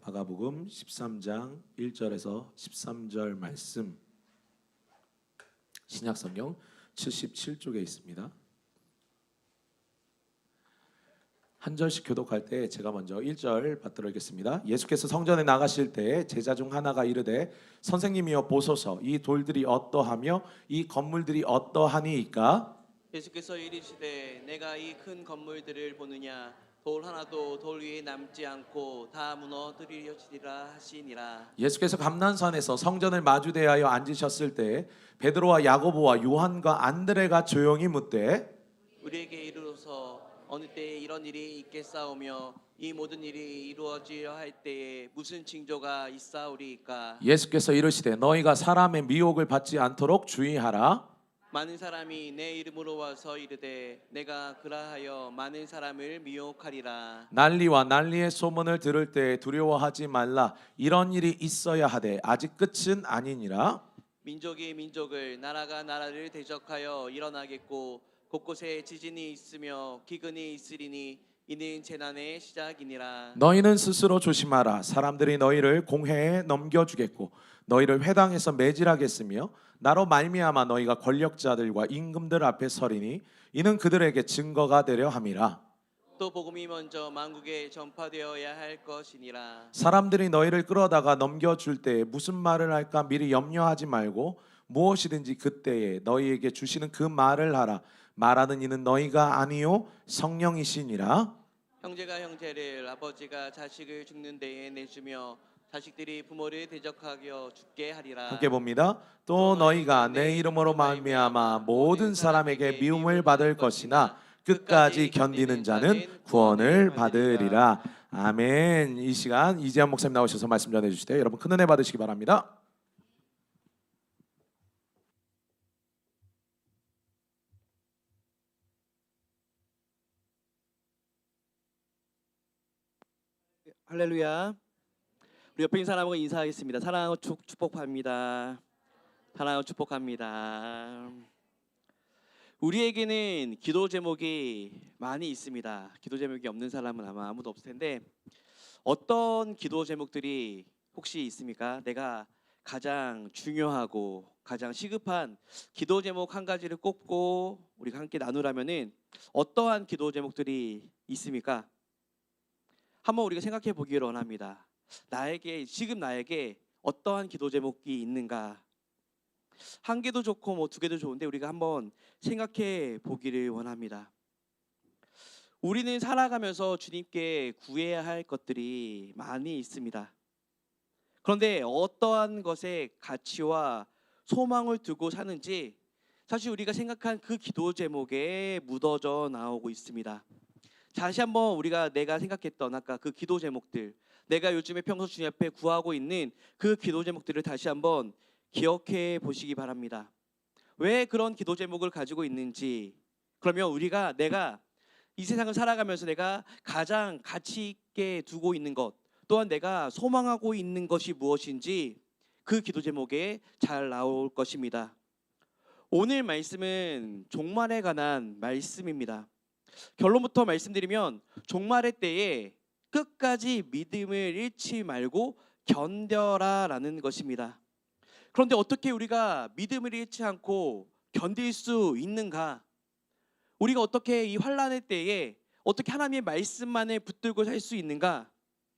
마가복음 13장 1절에서 13절 말씀 신약성경 77쪽에 있습니다. 한 절씩 교독할 때 제가 먼저 1절 받들어 읽겠습니다. 예수께서 성전에 나가실 때 제자 중 하나가 이르되 선생님이여 보소서 이 돌들이 어떠하며 이 건물들이 어떠하니이까? 예수께서 이르시되 내가 이 큰 건물들을 보느냐 돌 하나도 돌 위에 남지 않고 다 무너뜨리려지리라 하시니라. 예수께서 감난산에서 성전을 마주대하여 앉으셨을 때 베드로와 야고보와 요한과 안드레가 조용히 묻되 우리에게 이르소서 어느 때에 이런 일이 있겠사오며 이 모든 일이 이루어지려 할 때에 무슨 징조가 있사오리이까? 예수께서 이르시되 너희가 사람의 미혹을 받지 않도록 주의하라. 많은 사람이 내 이름으로 와서 이르되 내가 그라하여 많은 사람을 미혹하리라. 난리와 난리의 소문을 들을 때 두려워하지 말라. 이런 일이 있어야 하되 아직 끝은 아니니라. 민족이 민족을 나라가 나라를 대적하여 일어나겠고 곳곳에 지진이 있으며 기근이 있으리니 이는 재난의 시작이니라. 너희는 스스로 조심하라. 사람들이 너희를 공회에 넘겨주겠고 너희를 회당에서 매질하겠으며 나로 말미암아 너희가 권력자들과 임금들 앞에 서리니 이는 그들에게 증거가 되려 함이라. 또 복음이 먼저 만국에 전파되어야 할 것이니라. 사람들이 너희를 끌어다가 넘겨줄 때 무슨 말을 할까 미리 염려하지 말고 무엇이든지 그때에 너희에게 주시는 그 말을 하라. 말하는 이는 너희가 아니요 성령이시니라. 형제가 형제를 아버지가 자식을 죽는 데에 내주며 자식들이 부모를 대적하여 죽게 하리라. 함께 봅니다. 또 너희가 내 이름으로 말미암아 모든 사람에게 미움을 받을 것이나 끝까지 견디는 자는 구원을 받으리라. 아멘. 이 시간 이재한 목사님 나오셔서 말씀 전해 주시되 여러분 큰 은혜 받으시기 바랍니다. 할렐루야. 우리 옆에 있는 사람하고 인사하겠습니다. 사랑하고 축복합니다. 사랑하고 축복합니다. 우리에게는 기도 제목이 많이 있습니다. 기도 제목이 없는 사람은 아마 아무도 없을 텐데 어떤 기도 제목들이 혹시 있습니까? 내가 가장 중요하고 가장 시급한 기도 제목 한 가지를 꼽고 우리가 함께 나누라면은 어떠한 기도 제목들이 있습니까? 한번 우리가 생각해 보기를 원합니다. 지금 나에게 어떠한 기도 제목이 있는가? 한 개도 좋고 뭐 두 개도 좋은데 우리가 한번 생각해 보기를 원합니다. 우리는 살아가면서 주님께 구해야 할 것들이 많이 있습니다. 그런데 어떠한 것에 가치와 소망을 두고 사는지 사실 우리가 생각한 그 기도 제목에 묻어져 나오고 있습니다. 다시 한번 내가 생각했던 아까 그 기도 제목들, 내가 요즘에 평소 주님 앞에 구하고 있는 그 기도 제목들을 다시 한번 기억해 보시기 바랍니다. 왜 그런 기도 제목을 가지고 있는지, 그러면 내가 이 세상을 살아가면서 내가 가장 가치 있게 두고 있는 것, 또한 내가 소망하고 있는 것이 무엇인지 그 기도 제목에 잘 나올 것입니다. 오늘 말씀은 종말에 관한 말씀입니다. 결론부터 말씀드리면 종말의 때에 끝까지 믿음을 잃지 말고 견뎌라라는 것입니다. 그런데 어떻게 우리가 믿음을 잃지 않고 견딜 수 있는가? 우리가 어떻게 이 환난의 때에 어떻게 하나님의 말씀만을 붙들고 살 수 있는가?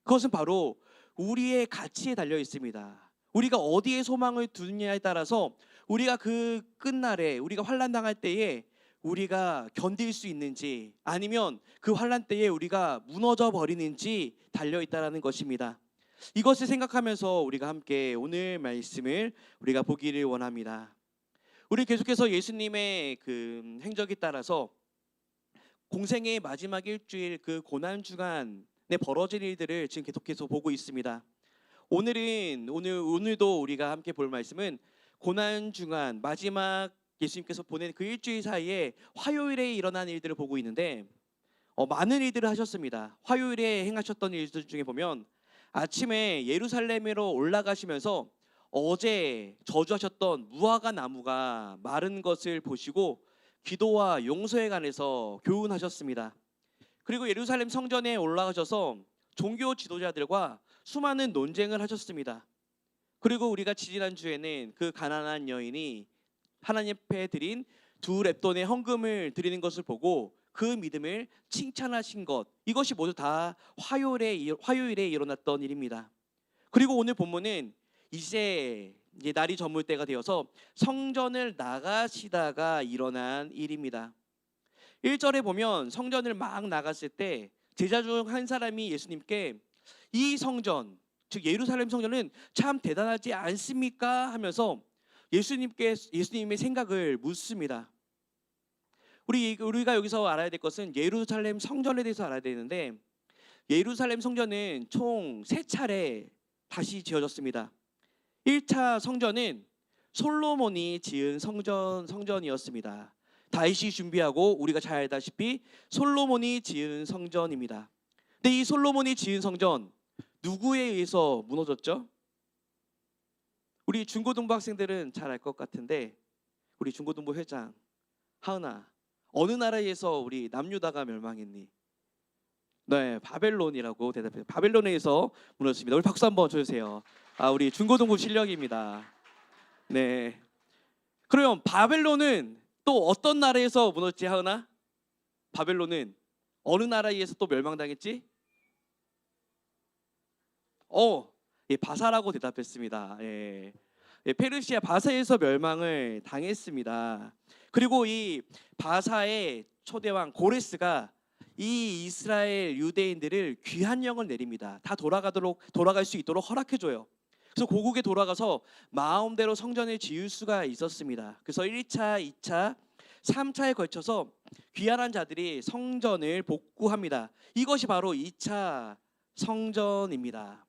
그것은 바로 우리의 가치에 달려 있습니다. 우리가 어디에 소망을 두느냐에 따라서 우리가 그 끝날에 우리가 환난 당할 때에 우리가 견딜 수 있는지 아니면 그 환난 때에 우리가 무너져 버리는지 달려 있다라는 것입니다. 이것을 생각하면서 우리가 함께 오늘 말씀을 우리가 보기를 원합니다. 우리 계속해서 예수님의 그 행적에 따라서 공생의 마지막 일주일 그 고난 주간에 벌어진 일들을 지금 계속해서 보고 있습니다. 오늘도 우리가 함께 볼 말씀은 고난 주간 마지막 예수님께서 보낸 그 일주일 사이에 화요일에 일어난 일들을 보고 있는데 많은 일들을 하셨습니다. 화요일에 행하셨던 일들 중에 보면 아침에 예루살렘으로 올라가시면서 어제 저주하셨던 무화과 나무가 마른 것을 보시고 기도와 용서에 관해서 교훈하셨습니다. 그리고 예루살렘 성전에 올라가셔서 종교 지도자들과 수많은 논쟁을 하셨습니다. 그리고 우리가 지지난주에는 그 가난한 여인이 하나님 앞에 드린 2렙돈의 헌금을 드리는 것을 보고 그 믿음을 칭찬하신 것, 이것이 모두 다 화요일에 일어났던 일입니다. 그리고 오늘 본문은 이제 날이 저물 때가 되어서 성전을 나가시다가 일어난 일입니다. 1절에 보면 성전을 막 나갔을 때 제자 중 한 사람이 예수님께 이 성전, 즉 예루살렘 성전은 참 대단하지 않습니까? 하면서 예수님의 생각을 묻습니다. 우리가 여기서 알아야 될 것은 예루살렘 성전에 대해서 알아야 되는데, 예루살렘 성전은 총 3차례 다시 지어졌습니다. 1차 성전은 솔로몬이 지은 성전이었습니다. 다윗이 준비하고 우리가 잘 알다시피 솔로몬이 지은 성전입니다. 근데 이 솔로몬이 지은 성전 누구에 의해서 무너졌죠? 우리 중고등부 학생들은 잘 알 것 같은데, 우리 중고등부 회장 하은아, 어느 나라에서 우리 남유다가 멸망했니? 네, 바벨론이라고 대답해요. 바벨론에 의해서 무너졌습니다. 우리 박수 한번 쳐주세요. 우리 중고등부 실력입니다. 네. 그러면 바벨론은 또 어떤 나라에서 무너졌지, 하은아? 바벨론은 어느 나라에 의해서 또 멸망당했지? 예, 바사라고 대답했습니다. 예. 예, 페르시아 바사에서 멸망을 당했습니다. 그리고 이 바사의 초대왕 고레스가 이 이스라엘 유대인들을 귀한 영을 내립니다. 다 돌아갈 수 있도록 허락해줘요. 그래서 고국에 돌아가서 마음대로 성전을 지을 수가 있었습니다. 그래서 1차, 2차, 3차에 걸쳐서 귀환한 자들이 성전을 복구합니다. 이것이 바로 2차 성전입니다.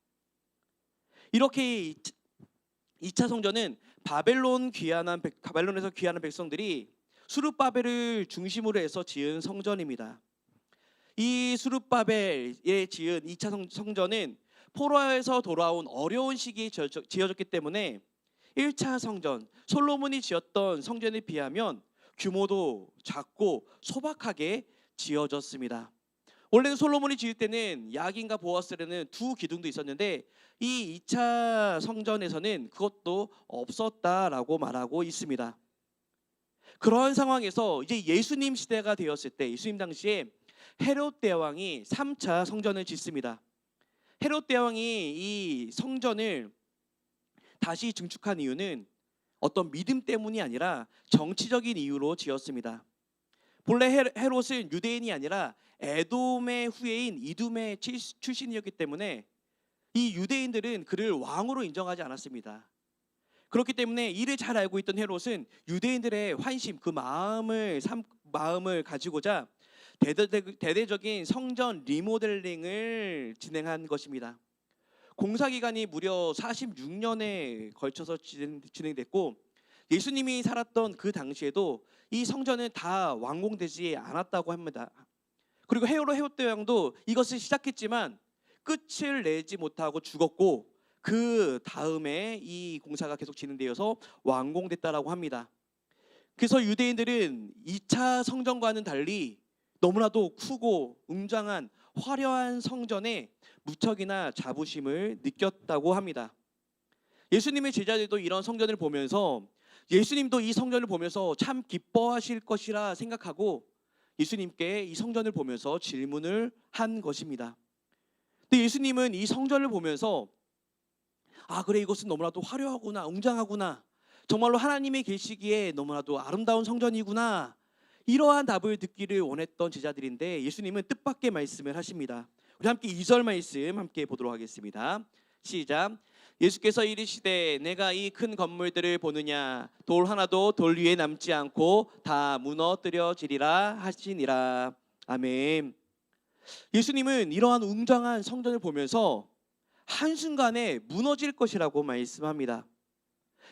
이렇게 2차 성전은 바벨론에서 귀환한 백성들이 수룹바벨을 중심으로 해서 지은 성전입니다. 이 수룹바벨에 지은 2차 성전은 포로에서 돌아온 어려운 시기에 지어졌기 때문에 1차 성전, 솔로몬이 지었던 성전에 비하면 규모도 작고 소박하게 지어졌습니다. 원래는 솔로몬이 지을 때는 야긴과 보아스라는 2 기둥도 있었는데 이 2차 성전에서는 그것도 없었다라고 말하고 있습니다. 그런 상황에서 이제 예수님 시대가 되었을 때, 예수님 당시에 헤롯 대왕이 3차 성전을 짓습니다. 헤롯 대왕이 이 성전을 다시 증축한 이유는 어떤 믿음 때문이 아니라 정치적인 이유로 지었습니다. 본래 헤롯은 유대인이 아니라 에돔의 후예인 이둠의 출신이었기 때문에 이 유대인들은 그를 왕으로 인정하지 않았습니다. 그렇기 때문에 이를 잘 알고 있던 헤롯은 유대인들의 환심, 그 마음을 가지고자 대대적인 성전 리모델링을 진행한 것입니다. 공사 기간이 무려 46년에 걸쳐서 진행됐고, 예수님이 살았던 그 당시에도 이 성전은 다 완공되지 않았다고 합니다. 그리고 헤롯 대왕도 이것을 시작했지만 끝을 내지 못하고 죽었고, 그 다음에 이 공사가 계속 진행되어서 완공됐다라고 합니다. 그래서 유대인들은 2차 성전과는 달리 너무나도 크고 웅장한 화려한 성전에 무척이나 자부심을 느꼈다고 합니다. 예수님의 제자들도 이런 성전을 보면서, 예수님도 이 성전을 보면서 참 기뻐하실 것이라 생각하고 예수님께 이 성전을 보면서 질문을 한 것입니다. 근데 예수님은 이 성전을 보면서 그래, 이것은 너무나도 화려하구나, 웅장하구나, 정말로 하나님의 계시기에 너무나도 아름다운 성전이구나, 이러한 답을 듣기를 원했던 제자들인데 예수님은 뜻밖의 말씀을 하십니다. 우리 함께 2절 말씀 함께 보도록 하겠습니다. 시작. 예수께서 이르시되 내가 이 큰 건물들을 보느냐, 돌 하나도 돌 위에 남지 않고 다 무너뜨려지리라 하시니라. 아멘. 예수님은 이러한 웅장한 성전을 보면서 한순간에 무너질 것이라고 말씀합니다.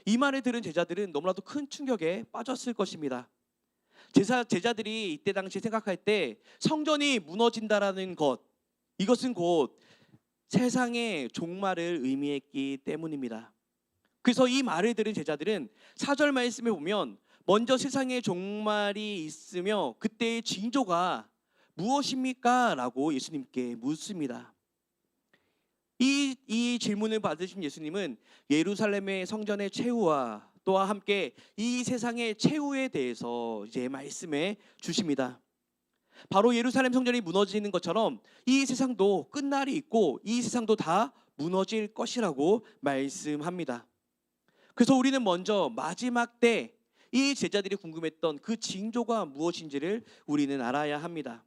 이 말을 들은 제자들은 너무나도 큰 충격에 빠졌을 것입니다. 제자들이 이때 당시 생각할 때 성전이 무너진다라는 것, 이것은 곧 세상의 종말을 의미했기 때문입니다. 그래서 이 말을 들은 제자들은 4절 말씀에 보면 먼저 세상의 종말이 있으며 그때의 징조가 무엇입니까? 라고 예수님께 묻습니다. 4절 말씀에 보면 먼저 세상의 종말이 있으며 그때의 징조가 무엇입니까? 라고 예수님께 묻습니다. 5절 말씀에 보면 4절 말씀에 보면 먼저 세상의 종말이 있으며 그때의 징조가 무엇입니까? 라고 예수님께 묻습니다. 이 질문을 받으신 예수님은 예루살렘의 성전의 최후와 또한 함께 이 세상의 최후에 대해서 이제 말씀해 주십니다. 바로 예루살렘 성전이 무너지는 것처럼 이 세상도 끝날이 있고 이 세상도 다 무너질 것이라고 말씀합니다. 그래서 우리는 먼저 마지막 때 이 제자들이 궁금했던 그 징조가 무엇인지를 우리는 알아야 합니다.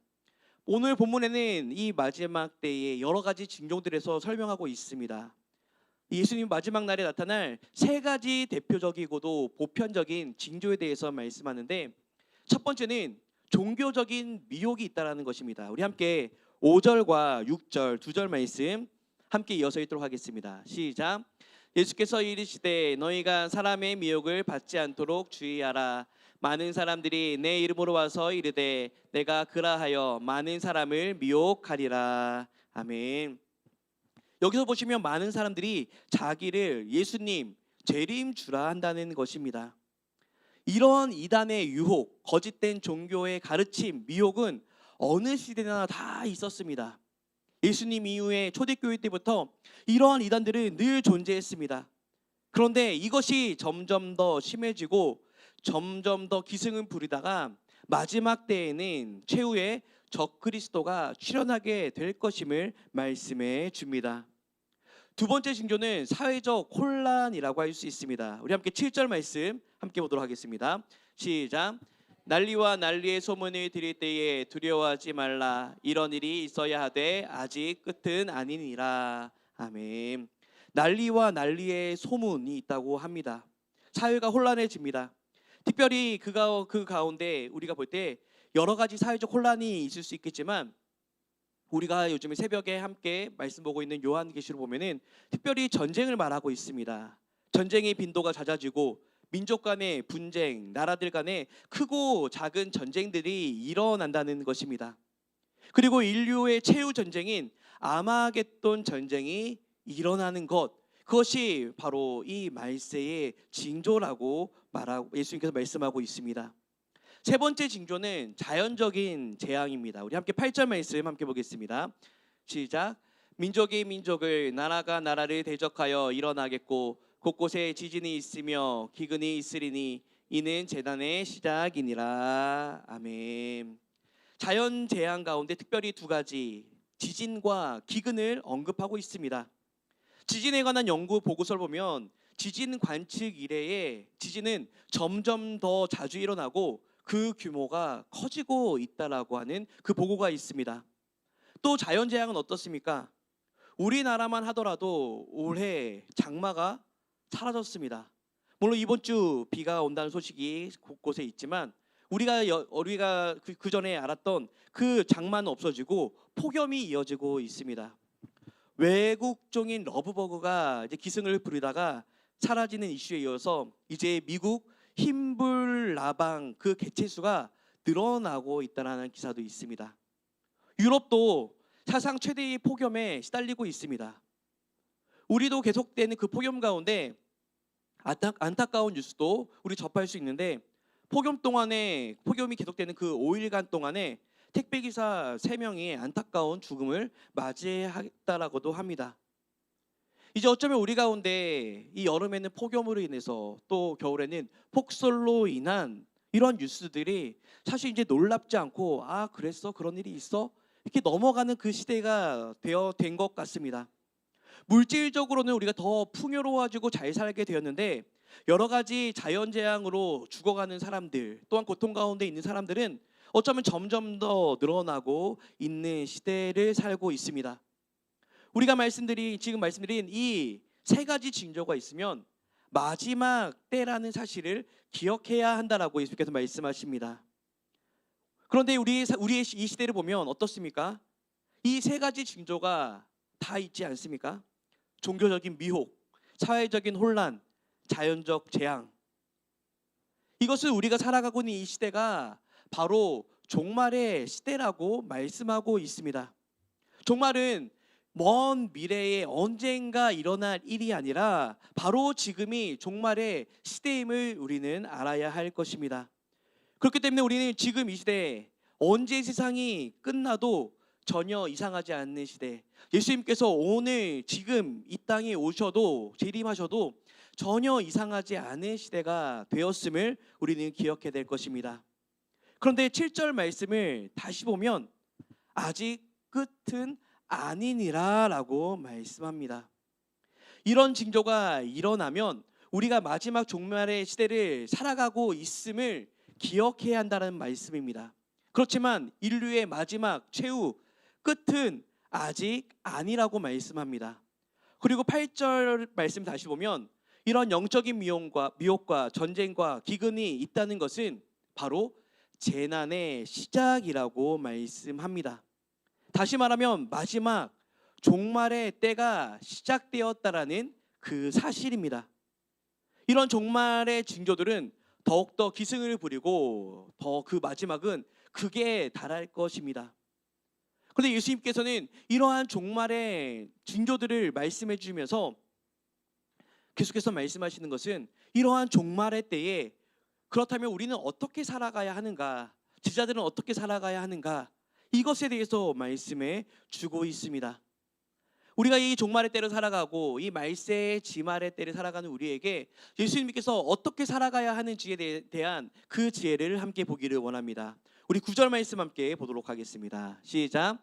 오늘 본문에는 이 마지막 때의 여러 가지 징조들에서 설명하고 있습니다. 예수님 마지막 날에 나타날 세 가지 대표적이고도 보편적인 징조에 대해서 말씀하는데, 첫 번째는 종교적인 미혹이 있다라는 것입니다. 우리 함께 5절과 6절 두 절 말씀 함께 이어서 읽도록 하겠습니다. 시작. 예수께서 이르시되 너희가 사람의 미혹을 받지 않도록 주의하라. 많은 사람들이 내 이름으로 와서 이르되 내가 그라하여 많은 사람을 미혹하리라. 아멘. 여기서 보시면 많은 사람들이 자기를 예수님, 재림주라 한다는 것입니다. 이런 이단의 유혹, 거짓된 종교의 가르침, 미혹은 어느 시대나 다 있었습니다. 예수님 이후에 초대교회 때부터 이러한 이단들은 늘 존재했습니다. 그런데 이것이 점점 더 심해지고 점점 더 기승을 부리다가 마지막 때에는 최후의 적그리스도가 출현하게 될 것임을 말씀해 줍니다. 두 번째 징조는 사회적 혼란이라고 할 수 있습니다. 우리 함께 7절 말씀 함께 보도록 하겠습니다. 시작. 난리와 난리의 소문을 들을 때에 두려워하지 말라. 이런 일이 있어야 하되 아직 끝은 아니니라. 아멘. 난리와 난리의 소문이 있다고 합니다. 사회가 혼란해집니다. 특별히 그 가운데 우리가 볼 때 여러 가지 사회적 혼란이 있을 수 있겠지만, 우리가 요즘에 새벽에 함께 말씀 보고 있는 요한계시록 보면은 특별히 전쟁을 말하고 있습니다. 전쟁의 빈도가 잦아지고 민족 간의 분쟁, 나라들 간의 크고 작은 전쟁들이 일어난다는 것입니다. 그리고 인류의 최후 전쟁인 아마겟돈 전쟁이 일어나는 것, 그것이 바로 이 말세의 징조라고 예수님께서 말씀하고 있습니다. 세 번째 징조는 자연적인 재앙입니다. 우리 함께 8절 말씀 함께 보겠습니다. 시작. 민족이 민족을, 나라가 나라를 대적하여 일어나겠고 곳곳에 지진이 있으며 기근이 있으리니 이는 재난의 시작이니라. 아멘. 자연 재앙 가운데 특별히 두 가지, 지진과 기근을 언급하고 있습니다. 지진에 관한 연구 보고서를 보면 지진 관측 이래에 지진은 점점 더 자주 일어나고 그 규모가 커지고 있다라고 하는 그 보고가 있습니다. 또 자연재앙은 어떻습니까? 우리나라만 하더라도 올해 장마가 사라졌습니다. 물론 이번 주 비가 온다는 소식이 곳곳에 있지만 우리가 그 전에 알았던 그 장마는 없어지고 폭염이 이어지고 있습니다. 외국종인 러브버그가 이제 기승을 부리다가 사라지는 이슈에 이어서 이제 미국 흰불나방 그 개체수가 늘어나고 있다는 기사도 있습니다. 유럽도 사상 최대의 폭염에 시달리고 있습니다. 우리도 계속되는 그 폭염 가운데 안타까운 뉴스도 우리 접할 수 있는데, 폭염이 계속되는 그 5일간 동안에 택배기사 3명이 안타까운 죽음을 맞이했다라고도 합니다. 이제 어쩌면 우리 가운데 이 여름에는 폭염으로 인해서 또 겨울에는 폭설로 인한 이런 뉴스들이 사실 이제 놀랍지 않고, 아 그랬어? 그런 일이 있어? 이렇게 넘어가는 그 시대가 된 것 같습니다. 물질적으로는 우리가 더 풍요로워지고 잘 살게 되었는데 여러 가지 자연재앙으로 죽어가는 사람들, 또한 고통 가운데 있는 사람들은 어쩌면 점점 더 늘어나고 있는 시대를 살고 있습니다. 우리가 지금 말씀드린 이 세 가지 징조가 있으면 마지막 때라는 사실을 기억해야 한다라고 예수께서 말씀하십니다. 그런데 우리의 이 시대를 보면 어떻습니까? 이 세 가지 징조가 다 있지 않습니까? 종교적인 미혹, 사회적인 혼란, 자연적 재앙. 이것을 우리가 살아가고 있는 이 시대가 바로 종말의 시대라고 말씀하고 있습니다. 종말은 먼 미래에 언젠가 일어날 일이 아니라 바로 지금이 종말의 시대임을 우리는 알아야 할 것입니다. 그렇기 때문에 우리는 지금 이 시대에 언제 세상이 끝나도 전혀 이상하지 않는 시대, 예수님께서 오늘 지금 이 땅에 오셔도 재림하셔도 전혀 이상하지 않은 시대가 되었음을 우리는 기억해야 될 것입니다. 그런데 7절 말씀을 다시 보면 아직 끝은 아니니라 라고 말씀합니다. 이런 징조가 일어나면 우리가 마지막 종말의 시대를 살아가고 있음을 기억해야 한다는 말씀입니다. 그렇지만 인류의 마지막 최후 끝은 아직 아니라고 말씀합니다. 그리고 8절 말씀 다시 보면 이런 영적인 미혹과 전쟁과 기근이 있다는 것은 바로 재난의 시작이라고 말씀합니다. 다시 말하면 마지막 종말의 때가 시작되었다라는 그 사실입니다. 이런 종말의 징조들은 더욱더 기승을 부리고 더 그 마지막은 극에 달할 것입니다. 그런데 예수님께서는 이러한 종말의 징조들을 말씀해 주시면서 계속해서 말씀하시는 것은 이러한 종말의 때에 그렇다면 우리는 어떻게 살아가야 하는가, 제자들은 어떻게 살아가야 하는가, 이것에 대해서 말씀해 주고 있습니다. 우리가 이 종말의 때를 살아가고 이 말세의 지말의 때를 살아가는 우리에게 예수님께서 어떻게 살아가야 하는지에 대한 그 지혜를 함께 보기를 원합니다. 우리 9절 말씀 함께 보도록 하겠습니다. 시작.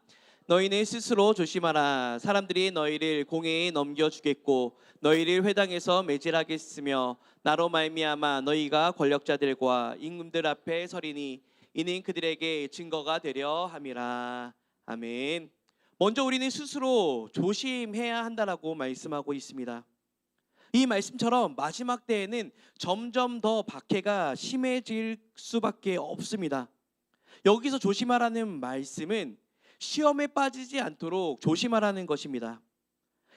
너희는 스스로 조심하라. 사람들이 너희를 공회에 넘겨주겠고 너희를 회당에서 매질하겠으며 나로 말미암아 너희가 권력자들과 임금들 앞에 서리니 이는 그들에게 증거가 되려 함이라. 아멘. 먼저 우리는 스스로 조심해야 한다라고 말씀하고 있습니다. 이 말씀처럼 마지막 때에는 점점 더 박해가 심해질 수밖에 없습니다. 여기서 조심하라는 말씀은 시험에 빠지지 않도록 조심하라는 것입니다.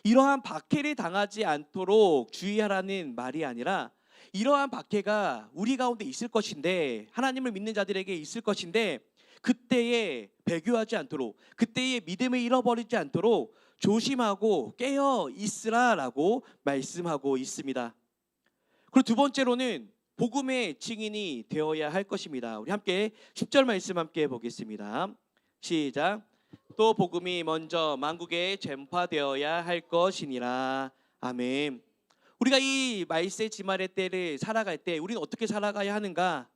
이러한 박해를 당하지 않도록 주의하라는 말이 아니라 이러한 박해가 우리 가운데 있을 것인데, 하나님을 믿는 자들에게 있을 것인데 그때에 배교하지 않도록, 그때에 믿음을 잃어버리지 않도록 조심하고 깨어 있으라라고 말씀하고 있습니다. 그리고 두 번째로는 복음의 증인이 되어야 할 것입니다. 우리 함께 10절 말씀 함께 보겠습니다. 시작. 또 복음이 먼저 만국에 전파되어야 할 것이니라. 아멘. 우리가 이 말세 지말의 때를 살아갈 때 우리는 어떻게 살아가야 하는가?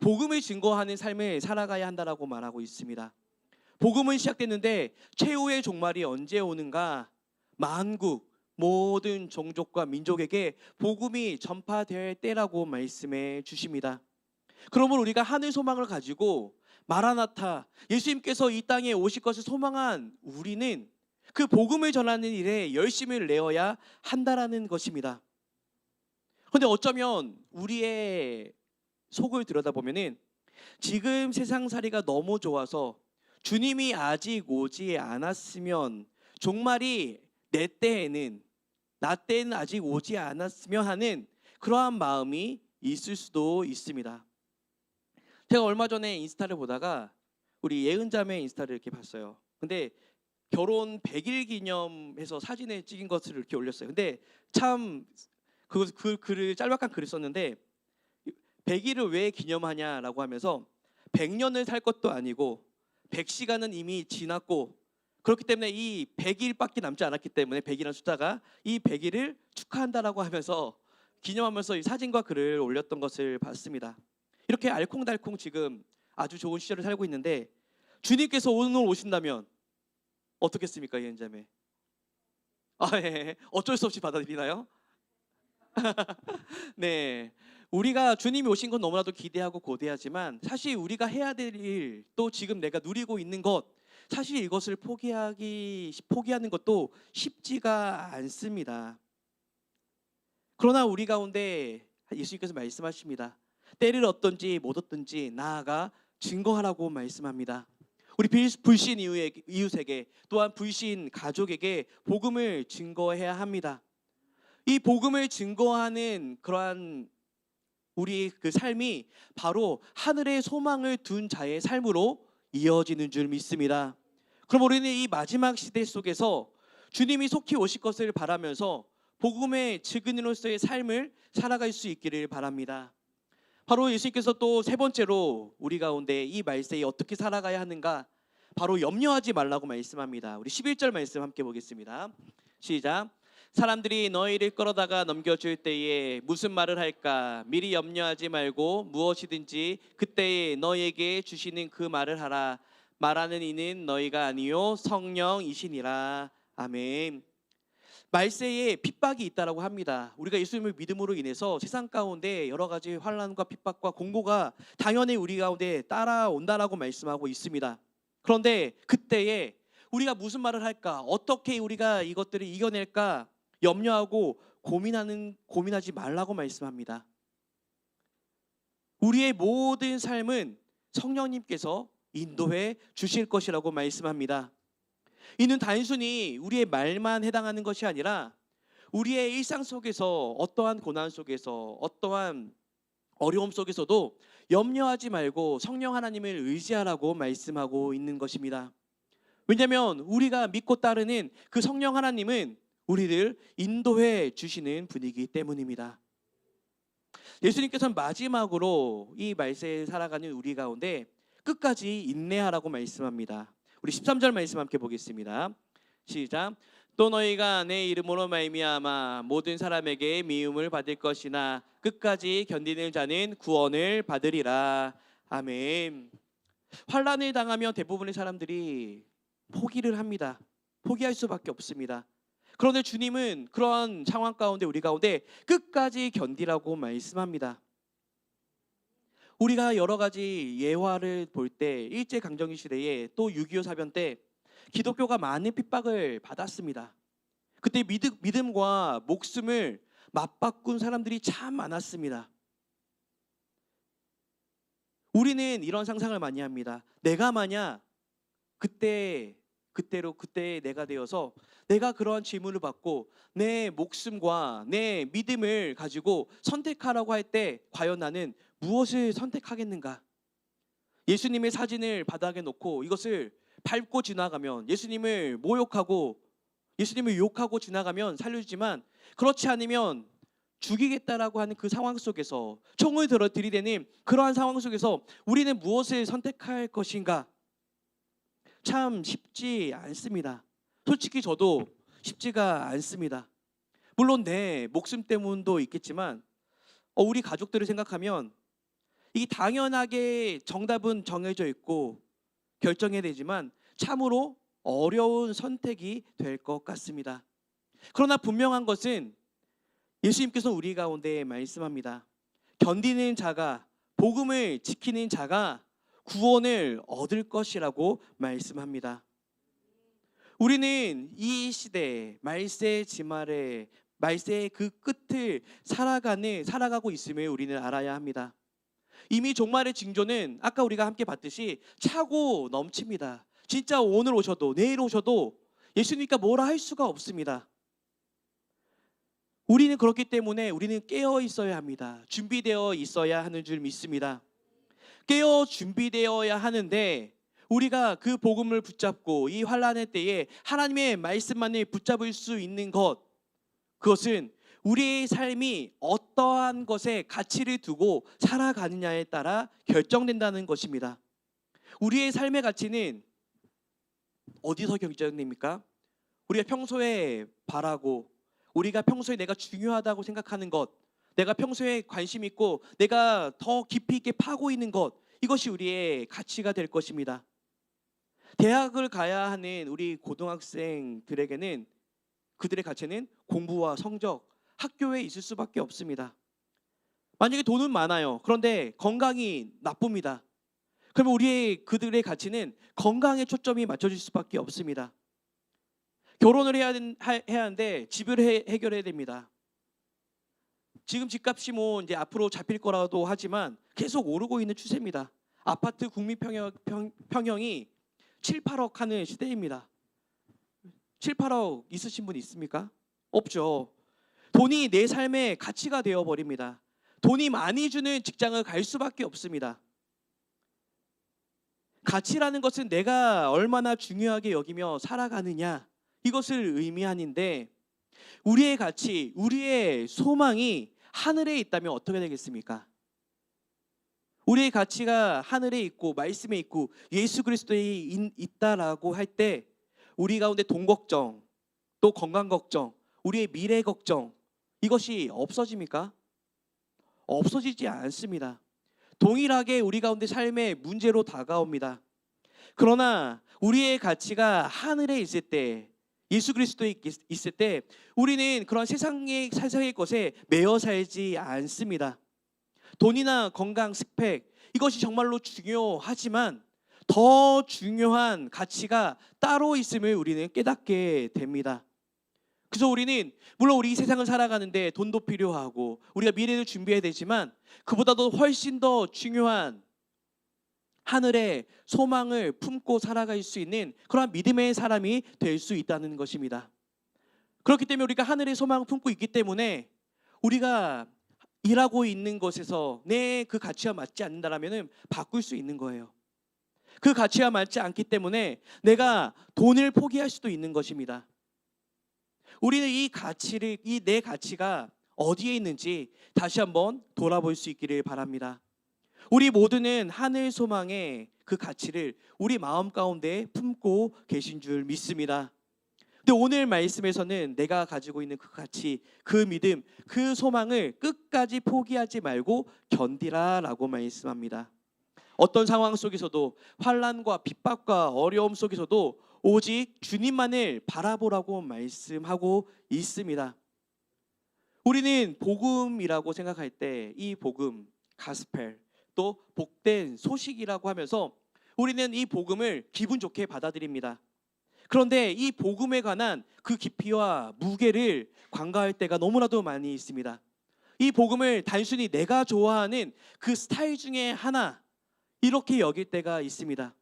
복음을 증거하는 삶을 살아가야 한다라고 말하고 있습니다. 복음은 시작됐는데 최후의 종말이 언제 오는가? 만국 모든 종족과 민족에게 복음이 전파될 때라고 말씀해 주십니다. 그러면 우리가 하늘 소망을 가지고 마라나타, 예수님께서 이 땅에 오실 것을 소망한 우리는 그 복음을 전하는 일에 열심을 내어야 한다라는 것입니다. 그런데 어쩌면 우리의 속을 들여다보면은 지금 세상살이가 너무 좋아서 주님이 아직 오지 않았으면, 종말이 내 때에는, 나 때는 아직 오지 않았으면 하는 그러한 마음이 있을 수도 있습니다. 제가 얼마 전에 인스타를 보다가 우리 예은자매 인스타를 이렇게 봤어요. 근데 결혼 100일 기념해서 사진을 찍은 것을 이렇게 올렸어요. 근데 참 그 글을 짤막한 글을 썼는데 100일을 왜 기념하냐라고 하면서 100년을 살 것도 아니고 100시간은 이미 지났고 그렇기 때문에 이 100일밖에 남지 않았기 때문에 100이라는 숫자가 이 100일을 축하한다라고 하면서 기념하면서 이 사진과 글을 올렸던 것을 봤습니다. 이렇게 알콩달콩 지금 아주 좋은 시절을 살고 있는데 주님께서 오늘 오신다면 어떻겠습니까, 예은자매? 예. 어쩔 수 없이 받아들이나요? 네. 우리가 주님이 오신 건 너무나도 기대하고 고대하지만 사실 우리가 해야 될 일, 또 지금 내가 누리고 있는 것, 사실 이것을 포기하는 것도 쉽지가 않습니다. 그러나 우리 가운데 예수님께서 말씀하십니다. 때를 얻든지 못 얻든지 나아가 증거하라고 말씀합니다. 우리 불신 이웃에게, 또한 불신 가족에게 복음을 증거해야 합니다. 이 복음을 증거하는 그러한 우리 그 삶이 바로 하늘의 소망을 둔 자의 삶으로 이어지는 줄 믿습니다. 그럼 우리는 이 마지막 시대 속에서 주님이 속히 오실 것을 바라면서 복음의 증인으로서의 삶을 살아갈 수 있기를 바랍니다. 바로 예수님께서 또 세 번째로 우리 가운데 이 말세에 어떻게 살아가야 하는가, 바로 염려하지 말라고 말씀합니다. 우리 11절 말씀 함께 보겠습니다. 시작. 사람들이 너희를 끌어다가 넘겨줄 때에 무슨 말을 할까? 미리 염려하지 말고 무엇이든지 그때에 너희에게 주시는 그 말을 하라. 말하는 이는 너희가 아니요 성령이시니라. 아멘. 말세에 핍박이 있다라고 합니다. 우리가 예수님을 믿음으로 인해서 세상 가운데 여러 가지 환난과 핍박과 공고가 당연히 우리 가운데 따라온다라고 말씀하고 있습니다. 그런데 그때에 우리가 무슨 말을 할까? 어떻게 우리가 이것들을 이겨낼까? 염려하고 고민하지 말라고 말씀합니다. 우리의 모든 삶은 성령님께서 인도해 주실 것이라고 말씀합니다. 이는 단순히 우리의 말만 해당하는 것이 아니라 우리의 일상 속에서 어떠한 고난 속에서 어떠한 어려움 속에서도 염려하지 말고 성령 하나님을 의지하라고 말씀하고 있는 것입니다. 왜냐하면 우리가 믿고 따르는 그 성령 하나님은 우리를 인도해 주시는 분이기 때문입니다. 예수님께서는 마지막으로 이 말세에 살아가는 우리 가운데 끝까지 인내하라고 말씀합니다. 우리 13절 말씀 함께 보겠습니다. 시작. 또 너희가 내 이름으로 말미암아 모든 사람에게 미움을 받을 것이나 끝까지 견디는 자는 구원을 받으리라. 아멘. 환난을 당하면 대부분의 사람들이 포기를 합니다. 포기할 수밖에 없습니다. 그런데 주님은 그러한 상황 가운데 우리 가운데 끝까지 견디라고 말씀합니다. 우리가 여러 가지 예화를 볼 때 일제강점기 시대에 또 6.25 사변 때 기독교가 많은 핍박을 받았습니다. 그때 믿음과 목숨을 맞바꾼 사람들이 참 많았습니다. 우리는 이런 상상을 많이 합니다. 내가 만약 그때의 내가 되어서 내가 그러한 질문을 받고 내 목숨과 내 믿음을 가지고 선택하라고 할 때 과연 나는 무엇을 선택하겠는가? 예수님의 사진을 바닥에 놓고 이것을 밟고 지나가면 예수님을 모욕하고 예수님을 욕하고 지나가면 살려주지만 그렇지 않으면 죽이겠다라고 하는 그 상황 속에서 총을 들어 들이대는 그러한 상황 속에서 우리는 무엇을 선택할 것인가? 참 쉽지 않습니다. 솔직히 저도 쉽지가 않습니다. 물론 내 목숨 때문도 있겠지만 우리 가족들을 생각하면 이 당연하게 정답은 정해져 있고 결정해야 되지만 참으로 어려운 선택이 될 것 같습니다. 그러나 분명한 것은 예수님께서 우리 가운데 말씀합니다. 견디는 자가, 복음을 지키는 자가 구원을 얻을 것이라고 말씀합니다. 우리는 이 시대에 말세의 지말에 말세의 그 끝을 살아가고 있음을 우리는 알아야 합니다. 이미 종말의 징조는 아까 우리가 함께 봤듯이 차고 넘칩니다. 진짜 오늘 오셔도 내일 오셔도 예수님과 뭐라 할 수가 없습니다. 우리는 그렇기 때문에 우리는 깨어 있어야 합니다. 준비되어 있어야 하는 줄 믿습니다. 깨어 준비되어야 하는데 우리가 그 복음을 붙잡고 이 환난의 때에 하나님의 말씀만을 붙잡을 수 있는 것, 그것은 우리의 삶이 어떠한 것에 가치를 두고 살아가느냐에 따라 결정된다는 것입니다. 우리의 삶의 가치는 어디서 결정됩니까? 우리가 평소에 바라고 우리가 평소에 내가 중요하다고 생각하는 것, 내가 평소에 관심 있고 내가 더 깊이 있게 파고 있는 것, 이것이 우리의 가치가 될 것입니다. 대학을 가야 하는 우리 고등학생들에게는 그들의 가치는 공부와 성적, 학교에 있을 수밖에 없습니다. 만약에 돈은 많아요. 그런데 건강이 나쁩니다. 그러면 그들의 가치는 건강에 초점이 맞춰질 수밖에 없습니다. 결혼을 해야 하는데 집을 해결해야 됩니다. 지금 집값이 뭐 이제 앞으로 잡힐 거라도 하지만 계속 오르고 있는 추세입니다. 아파트 국민평형이 7, 8억 하는 시대입니다. 7, 8억 있으신 분 있습니까? 없죠. 돈이 내 삶의 가치가 되어버립니다. 돈이 많이 주는 직장을 갈 수밖에 없습니다. 가치라는 것은 내가 얼마나 중요하게 여기며 살아가느냐, 이것을 의미하는데 우리의 가치, 우리의 소망이 하늘에 있다면 어떻게 되겠습니까? 우리의 가치가 하늘에 있고 말씀에 있고 예수 그리스도에 있다라고 할 때 우리 가운데 돈 걱정, 또 건강 걱정, 우리의 미래 걱정 이것이 없어집니까? 없어지지 않습니다. 동일하게 우리 가운데 삶의 문제로 다가옵니다. 그러나 우리의 가치가 하늘에 있을 때, 예수 그리스도에 있을 때 우리는 그런 세상의 것에 매여 살지 않습니다. 돈이나 건강, 스펙 이것이 정말로 중요하지만 더 중요한 가치가 따로 있음을 우리는 깨닫게 됩니다. 그래서 우리는 물론 우리 이 세상을 살아가는데 돈도 필요하고 우리가 미래를 준비해야 되지만 그보다도 훨씬 더 중요한 하늘의 소망을 품고 살아갈 수 있는 그런 믿음의 사람이 될 수 있다는 것입니다. 그렇기 때문에 우리가 하늘의 소망을 품고 있기 때문에 우리가 일하고 있는 것에서 내 그 가치와 맞지 않는다라면 바꿀 수 있는 거예요. 그 가치와 맞지 않기 때문에 내가 돈을 포기할 수도 있는 것입니다. 우리는 이 내 가치가 어디에 있는지 다시 한번 돌아볼 수 있기를 바랍니다. 우리 모두는 하늘 소망의 그 가치를 우리 마음 가운데 품고 계신 줄 믿습니다. 근데 오늘 말씀에서는 내가 가지고 있는 그 가치, 그 믿음, 그 소망을 끝까지 포기하지 말고 견디라라고 말씀합니다. 어떤 상황 속에서도 환난과 핍박과 어려움 속에서도 오직 주님만을 바라보라고 말씀하고 있습니다. 우리는 복음이라고 생각할 때 이 복음, 가스펠, 또 복된 소식이라고 하면서 우리는 이 복음을 기분 좋게 받아들입니다. 그런데 이 복음에 관한 그 깊이와 무게를 관가할 때가 너무나도 많이 있습니다. 이 복음을 단순히 내가 좋아하는 그 스타일 중에 하나 이렇게 여길 때가 있습니다.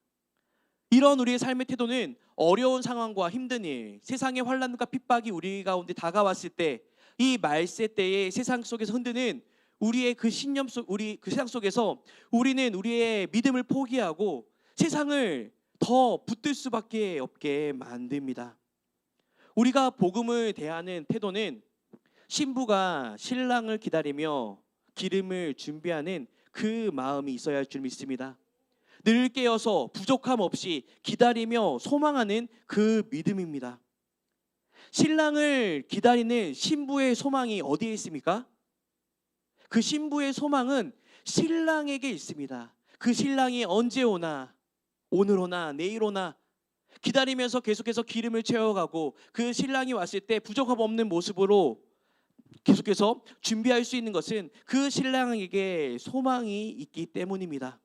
이런 우리의 삶의 태도는 어려운 상황과 힘든 일, 세상의 환난과 핍박이 우리 가운데 다가왔을 때 이 말세 때의 세상 속에서 흔드는 우리의 그 신념 속, 우리 그 세상 속에서 우리는 우리의 믿음을 포기하고 세상을 더 붙들 수밖에 없게 만듭니다. 우리가 복음을 대하는 태도는 신부가 신랑을 기다리며 기름을 준비하는 그 마음이 있어야 할 줄 믿습니다. 늘 깨어서 부족함 없이 기다리며 소망하는 그 믿음입니다. 신랑을 기다리는 신부의 소망이 어디에 있습니까? 그 신부의 소망은 신랑에게 있습니다. 그 신랑이 언제 오나, 오늘 오나 내일 오나 기다리면서 계속해서 기름을 채워가고 그 신랑이 왔을 때 부족함 없는 모습으로 계속해서 준비할 수 있는 것은 그 신랑에게 소망이 있기 때문입니다.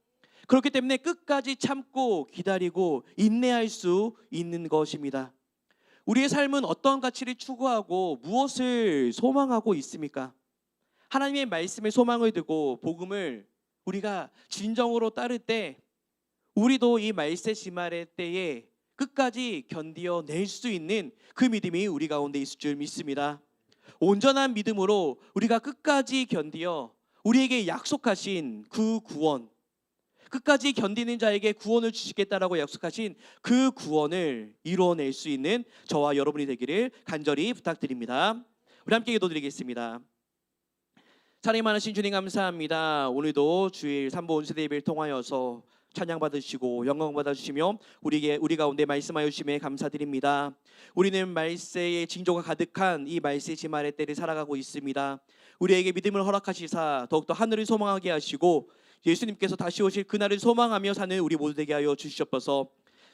그렇기 때문에 끝까지 참고 기다리고 인내할 수 있는 것입니다. 우리의 삶은 어떤 가치를 추구하고 무엇을 소망하고 있습니까? 하나님의 말씀에 소망을 두고 복음을 우리가 진정으로 따를 때 우리도 이 말세 지말의 때에 끝까지 견디어 낼 수 있는 그 믿음이 우리 가운데 있을 줄 믿습니다. 온전한 믿음으로 우리가 끝까지 견디어 우리에게 약속하신 그 구원, 끝까지 견디는 자에게 구원을 주시겠다라고 약속하신 그 구원을 이루어낼 수 있는 저와 여러분이 되기를 간절히 부탁드립니다. 우리 함께 기도드리겠습니다. 사랑이 많으신 주님 감사합니다. 오늘도 주일 3부 온세대 예배를 통하여서 찬양 받으시고 영광 받아주시며 우리 가운데 말씀하여 주심에 감사드립니다. 우리는 말세의 징조가 가득한 이 말세 지말의 때를 살아가고 있습니다. 우리에게 믿음을 허락하시사 더욱더 하늘을 소망하게 하시고 예수님께서 다시 오실 그날을 소망하며 사는 우리 모두 되게 하여 주시옵소서.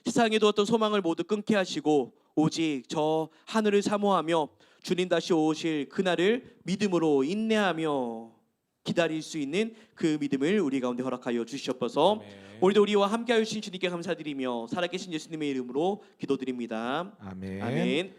세상에 두었던 소망을 모두 끊게 하시고 오직 저 하늘을 사모하며 주님 다시 오실 그날을 믿음으로 인내하며 기다릴 수 있는 그 믿음을 우리 가운데 허락하여 주시옵소서. 오늘도 우리와 함께하여 주신 주님께 감사드리며 살아계신 예수님의 이름으로 기도드립니다. 아멘. 아멘.